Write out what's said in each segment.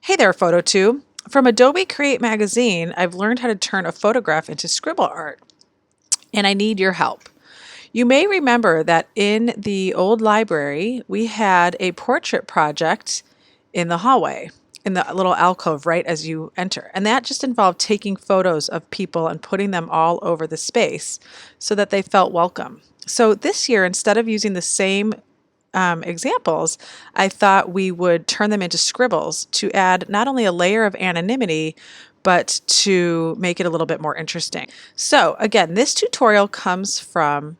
Hey there, PhotoTube. From Adobe Create Magazine, I've learned how to turn a photograph into scribble art, and I need your help. You may remember that in the old library, we had a portrait project in the hallway, in the little alcove right as you enter. And that just involved taking photos of people and putting them all over the space so that they felt welcome. So this year, instead of using the same examples, I thought we would turn them into scribbles to add not only a layer of anonymity, but to make it a little bit more interesting. So again, this tutorial comes from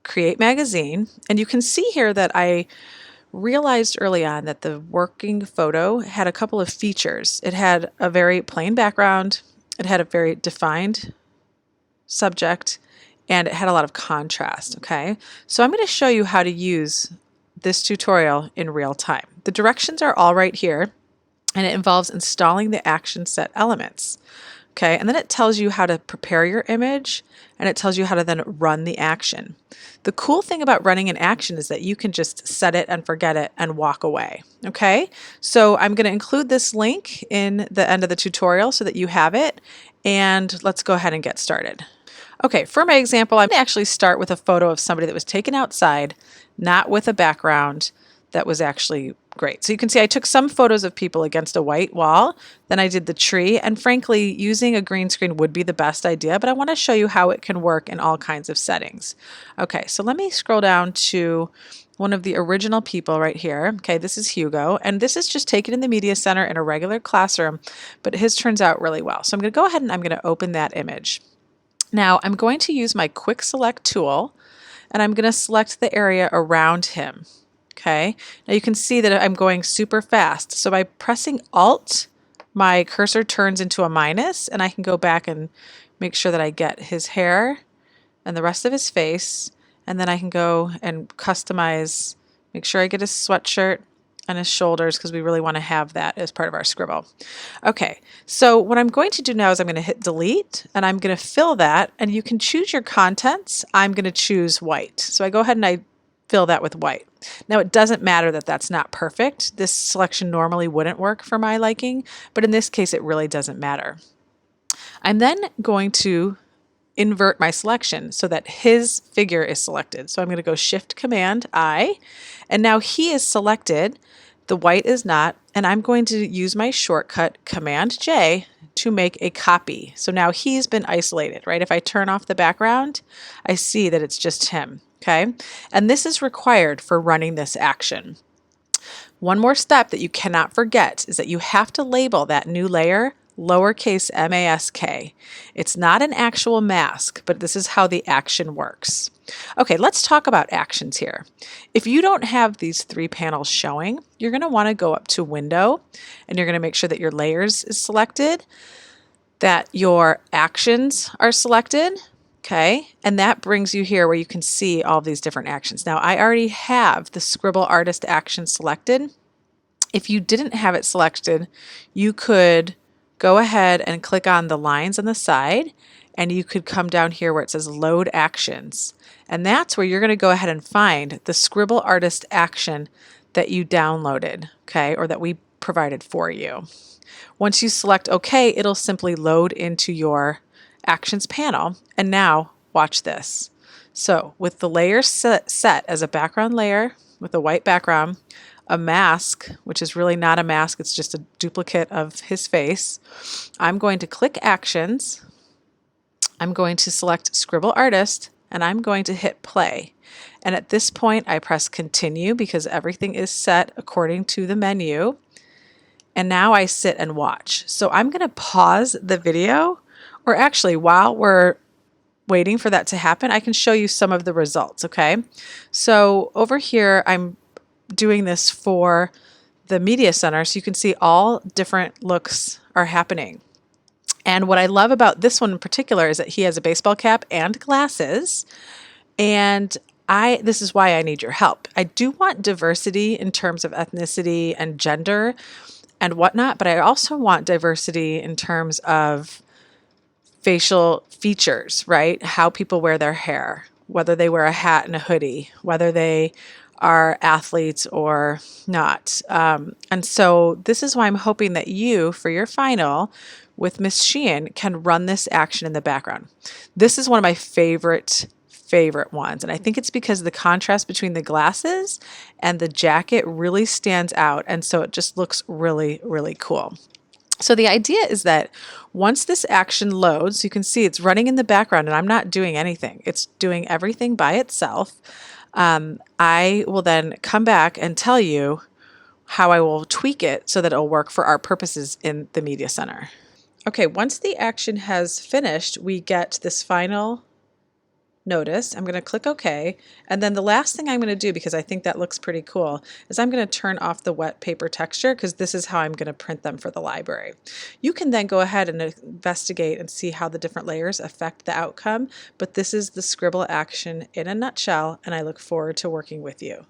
Create Magazine, and you can see here that I realized early on that the working photo had a couple of features. It had a very plain background, it had a very defined subject, and it had a lot of contrast, okay? So I'm going to show you how to use this tutorial in real time. The directions are all right here, and it involves installing the action set elements. Okay, and then it tells you how to prepare your image, and it tells you how to then run the action. The cool thing about running an action is that you can just set it and forget it and walk away. Okay, so I'm going to include this link in the end of the tutorial so that you have it, and let's go ahead and get started. Okay, for my example, I'm going to actually start with a photo of somebody that was taken outside, not with a background that was actually great. So you can see I took some photos of people against a white wall, then I did the tree, and frankly, using a green screen would be the best idea, but I want to show you how it can work in all kinds of settings. Okay, so let me scroll down to one of the original people right here. Okay, this is Hugo, and this is just taken in the media center in a regular classroom, but his turns out really well. So I'm going to go ahead and I'm going to open that image. Now I'm going to use my quick select tool, and I'm going to select the area around him. Okay, now you can see that I'm going super fast. So by pressing Alt, my cursor turns into a minus, and I can go back and make sure that I get his hair and the rest of his face, and then I can go and customize, make sure I get his sweatshirt and his shoulders because we really want to have that as part of our scribble. Okay, so what I'm going to do now is I'm going to hit delete, and I'm going to fill that, and you can choose your contents. I'm going to choose white. So I go ahead and I fill that with white. Now it doesn't matter that that's not perfect. This selection normally wouldn't work for my liking, but in this case it really doesn't matter. I'm then going to invert my selection so that his figure is selected. So I'm going to go Shift Command I, and now he is selected, the white is not, and I'm going to use my shortcut Command J to make a copy. So now he's been isolated, right? If I turn off the background, I see that it's just him. Okay, and this is required for running this action. One more step that you cannot forget is that you have to label that new layer lowercase mask. It's not an actual mask, but this is how the action works. Okay, let's talk about actions here. If you don't have these three panels showing, you're going to want to go up to Window, and you're going to make sure that your layers is selected, that your actions are selected. Okay, and that brings you here where you can see all of these different actions. Now, I already have the Scribble Artist action selected. If you didn't have it selected, you could go ahead and click on the lines on the side, and you could come down here where it says Load Actions. And that's where you're going to go ahead and find the Scribble Artist action that you downloaded, okay, or that we provided for you. Once you select OK, it'll simply load into your Actions panel, and now watch this. So with the layer set as a background layer with a white background, a mask, which is really not a mask, it's just a duplicate of his face, I'm going to click Actions, I'm going to select Scribble Artist, and I'm going to hit play. And at this point I press continue because everything is set according to the menu, and now I sit and watch. So I'm going to pause the video, or actually, while we're waiting for that to happen, I can show you some of the results, okay? So over here, I'm doing this for the media center, so you can see all different looks are happening. And what I love about this one in particular is that he has a baseball cap and glasses, and this is why I need your help. I do want diversity in terms of ethnicity and gender and whatnot, but I also want diversity in terms of facial features, right? How people wear their hair, whether they wear a hat and a hoodie, whether they are athletes or not. And so this is why I'm hoping that you, for your final with Miss Sheehan, can run this action in the background. This is one of my favorite ones. And I think it's because the contrast between the glasses and the jacket really stands out. And so it just looks really, really cool. So the idea is that once this action loads, you can see it's running in the background and I'm not doing anything. It's doing everything by itself. I will then come back and tell you how I will tweak it so that it'll work for our purposes in the media center. Okay, once the action has finished, we get this final notice. I'm going to click OK. And then the last thing I'm going to do, because I think that looks pretty cool, is I'm going to turn off the wet paper texture because this is how I'm going to print them for the library. You can then go ahead and investigate and see how the different layers affect the outcome, but this is the Scribble action in a nutshell, and I look forward to working with you.